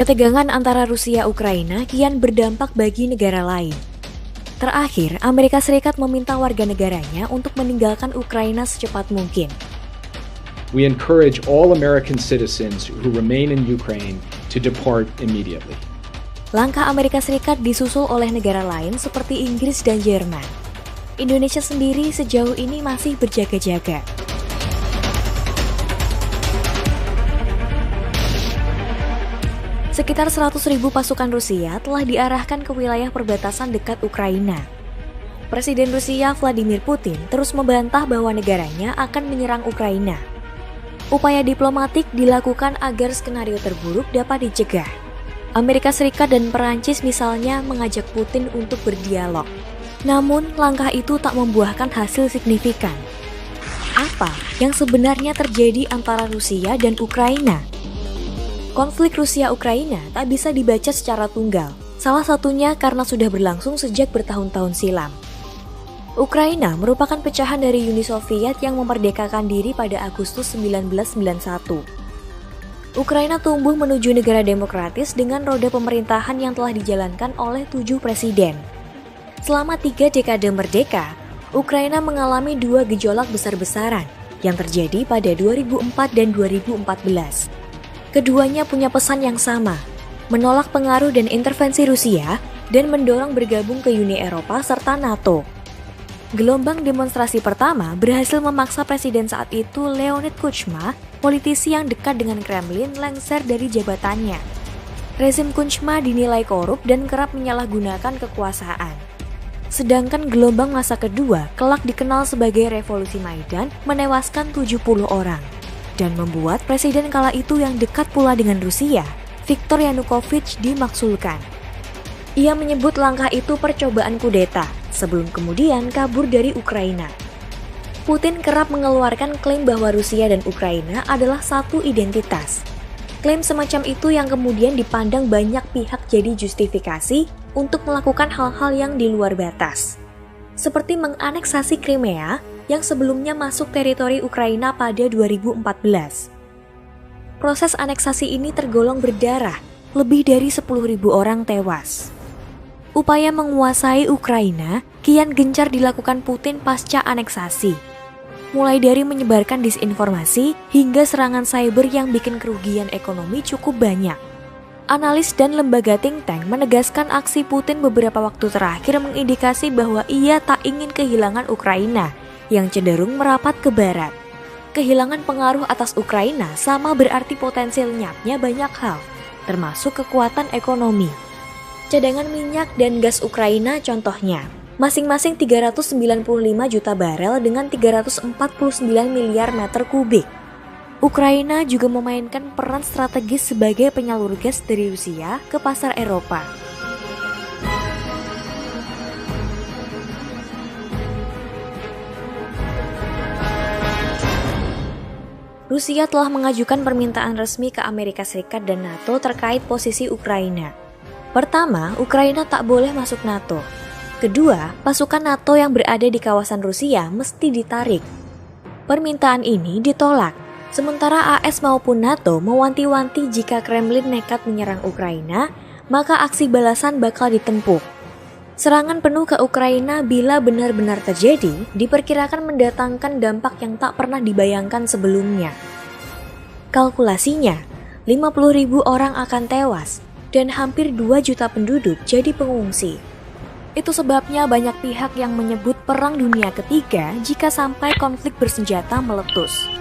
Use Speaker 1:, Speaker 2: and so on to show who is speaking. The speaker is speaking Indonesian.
Speaker 1: Ketegangan antara Rusia-Ukraina kian berdampak bagi negara lain. Terakhir, Amerika Serikat meminta warga negaranya untuk meninggalkan Ukraina secepat mungkin.
Speaker 2: We encourage all American citizens who remain in Ukraine to depart immediately.
Speaker 1: Langkah Amerika Serikat disusul oleh negara lain seperti Inggris dan Jerman. Indonesia sendiri sejauh ini masih berjaga-jaga. Sekitar 100.000 pasukan Rusia telah diarahkan ke wilayah perbatasan dekat Ukraina. Presiden Rusia Vladimir Putin terus membantah bahwa negaranya akan menyerang Ukraina. Upaya diplomatik dilakukan agar skenario terburuk dapat dicegah. Amerika Serikat dan Perancis misalnya mengajak Putin untuk berdialog. Namun, langkah itu tak membuahkan hasil signifikan. Apa yang sebenarnya terjadi antara Rusia dan Ukraina? Konflik Rusia-Ukraina tak bisa dibaca secara tunggal, salah satunya karena sudah berlangsung sejak bertahun-tahun silam. Ukraina merupakan pecahan dari Uni Soviet yang memerdekakan diri pada Agustus 1991. Ukraina tumbuh menuju negara demokratis dengan roda pemerintahan yang telah dijalankan oleh 7 presiden. Selama 3 dekade merdeka, Ukraina mengalami 2 gejolak besar-besaran yang terjadi pada 2004 dan 2014. Keduanya punya pesan yang sama, menolak pengaruh dan intervensi Rusia dan mendorong bergabung ke Uni Eropa serta NATO. Gelombang demonstrasi pertama berhasil memaksa presiden saat itu Leonid Kuchma, politisi yang dekat dengan Kremlin, lengser dari jabatannya. Rezim Kuchma dinilai korup dan kerap menyalahgunakan kekuasaan. Sedangkan gelombang masa kedua kelak dikenal sebagai Revolusi Maidan menewaskan 70 orang. Dan membuat presiden kala itu yang dekat pula dengan Rusia, Viktor Yanukovych dimaksulkan. Ia menyebut langkah itu percobaan kudeta, sebelum kemudian kabur dari Ukraina. Putin kerap mengeluarkan klaim bahwa Rusia dan Ukraina adalah satu identitas. Klaim semacam itu yang kemudian dipandang banyak pihak jadi justifikasi untuk melakukan hal-hal yang di luar batas. Seperti menganeksasi Crimea yang sebelumnya masuk teritori Ukraina pada 2014. Proses aneksasi ini tergolong berdarah, lebih dari 10.000 orang tewas. Upaya menguasai Ukraina kian gencar dilakukan Putin pasca aneksasi. Mulai dari menyebarkan disinformasi hingga serangan cyber yang bikin kerugian ekonomi cukup banyak. Analis dan lembaga think tank menegaskan aksi Putin beberapa waktu terakhir mengindikasi bahwa ia tak ingin kehilangan Ukraina yang cenderung merapat ke barat. Kehilangan pengaruh atas Ukraina sama berarti potensi lenyapnya banyak hal, termasuk kekuatan ekonomi. Cadangan minyak dan gas Ukraina contohnya, masing-masing 395 juta barel dengan 349 miliar meter kubik. Ukraina juga memainkan peran strategis sebagai penyalur gas dari Rusia ke pasar Eropa. Rusia telah mengajukan permintaan resmi ke Amerika Serikat dan NATO terkait posisi Ukraina. Pertama, Ukraina tak boleh masuk NATO. Kedua, pasukan NATO yang berada di kawasan Rusia mesti ditarik. Permintaan ini ditolak, sementara AS maupun NATO mewanti-wanti jika Kremlin nekat menyerang Ukraina, maka aksi balasan bakal ditempuh. Serangan penuh ke Ukraina bila benar-benar terjadi, diperkirakan mendatangkan dampak yang tak pernah dibayangkan sebelumnya. Kalkulasinya, 50.000 orang akan tewas, dan hampir 2 juta penduduk jadi pengungsi. Itu sebabnya banyak pihak yang menyebut Perang Dunia Ketiga jika sampai konflik bersenjata meletus.